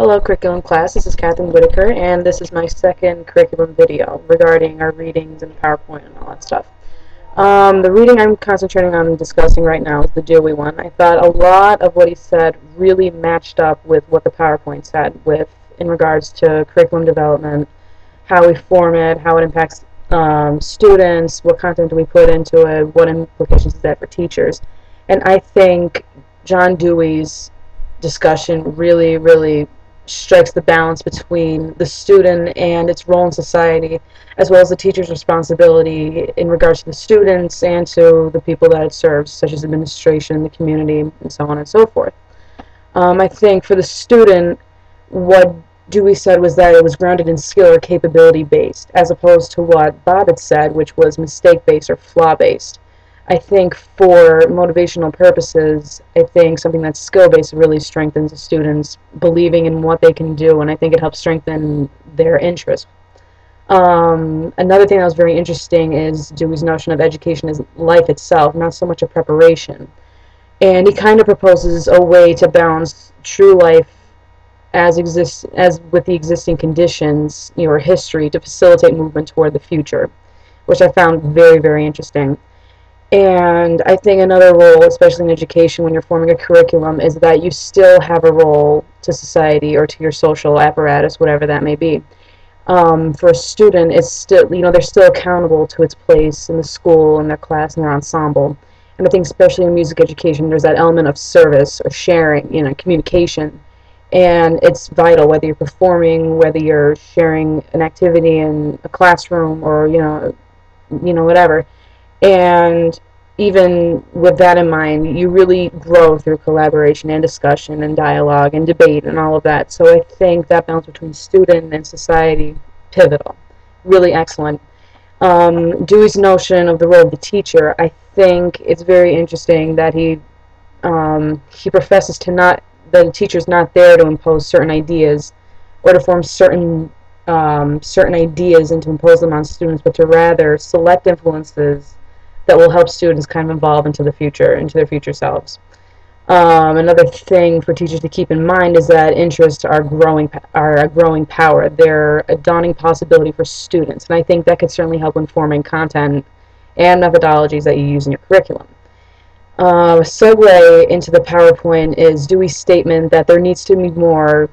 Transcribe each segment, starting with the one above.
Hello curriculum class, this is Catherine Whitaker, and this is my second curriculum video regarding our readings and PowerPoint and all that stuff. The reading I'm concentrating on discussing right now is the Dewey one. I thought a lot of what he said really matched up with what the PowerPoint said in regards to curriculum development, how we form it, how it impacts students, what content do we put into it, what implications is that for teachers. And I think John Dewey's discussion really strikes the balance between the student and its role in society, as well as the teacher's responsibility in regards to the students and to the people that it serves, such as administration, the community, and so on and so forth. I think for the student, what Dewey said was that it was grounded in skill or capability based, as opposed to what Bob had said, which was mistake based or flaw based. I think for motivational purposes, I think something that's skill-based really strengthens the students believing in what they can do, and I think it helps strengthen their interest. Another thing that was very interesting is Dewey's notion of education as life itself, not so much a preparation. And he kind of proposes a way to balance true life as with the existing conditions, or history, to facilitate movement toward the future, which I found very interesting. And I think another role, especially in education when you're forming a curriculum, is that you still have a role to society or to your social apparatus, whatever that may be. For a student, it's still, they're still accountable to its place in the school, in their class, and their ensemble. And I think especially in music education, there's that element of service or sharing, communication. And it's vital whether you're performing, whether you're sharing an activity in a classroom or, whatever. And even with that in mind, you really grow through collaboration and discussion and dialogue and debate and all of that. So I think that balance between student and society, pivotal, really excellent. Dewey's notion of the role of the teacher, I think it's very interesting that he professes that a teacher's not there to impose certain ideas or to form certain ideas and to impose them on students, but to rather select influences that will help students kind of evolve into the future, into their future selves. Another thing for teachers to keep in mind is that interests are a growing power. They're a dawning possibility for students, and I think that could certainly help in forming content and methodologies that you use in your curriculum. A segue into the PowerPoint is Dewey's statement that there needs to be more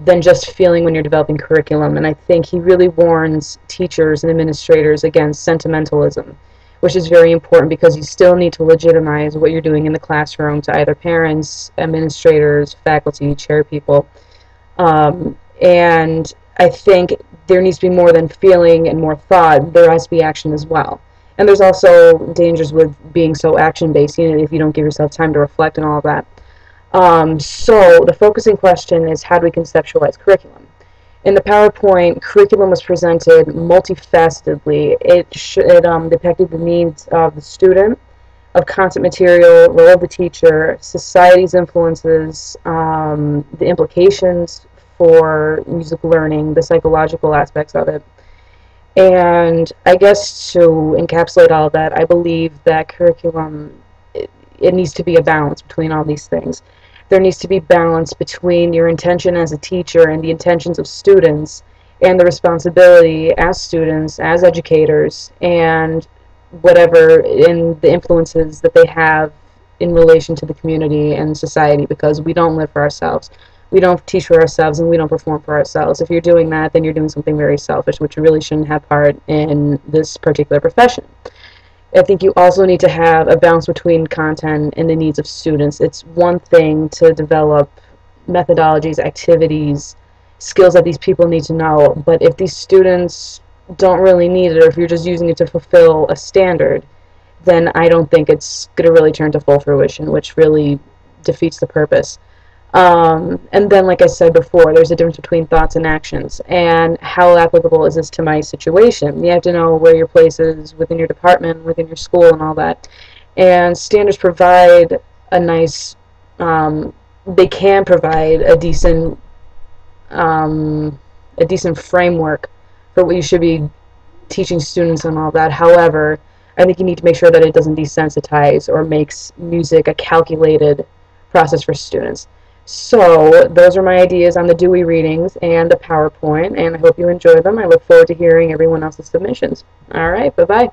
than just feeling when you're developing curriculum, and I think he really warns teachers and administrators against sentimentalism, which is very important because you still need to legitimize what you're doing in the classroom to either parents, administrators, faculty, chair people. And I think there needs to be more than feeling and more thought. There has to be action as well. And there's also dangers with being so action-based, if you don't give yourself time to reflect and all of that. So the focusing question is, how do we conceptualize curriculum? In the PowerPoint, curriculum was presented multifacetedly. It depicted the needs of the student, of content material, role of the teacher, society's influences, the implications for music learning, the psychological aspects of it. And I guess to encapsulate all of that, I believe that curriculum, it needs to be a balance between all these things. There needs to be balance between your intention as a teacher and the intentions of students and the responsibility as students, as educators, and whatever in the influences that they have in relation to the community and society, because we don't live for ourselves. We don't teach for ourselves and we don't perform for ourselves. If you're doing that, then you're doing something very selfish, which really shouldn't have part in this particular profession. I think you also need to have a balance between content and the needs of students. It's one thing to develop methodologies, activities, skills that these people need to know, but if these students don't really need it, or if you're just using it to fulfill a standard, then I don't think it's going to really turn to full fruition, which really defeats the purpose. And then, like I said before, there's a difference between thoughts and actions, and how applicable is this to my situation? You have to know where your place is within your department, within your school, and all that. And standards provide a nice, they can provide a decent framework for what you should be teaching students and all that. However, I think you need to make sure that it doesn't desensitize or makes music a calculated process for students. So those are my ideas on the Dewey readings and the PowerPoint, and I hope you enjoy them. I look forward to hearing everyone else's submissions. All right, bye-bye.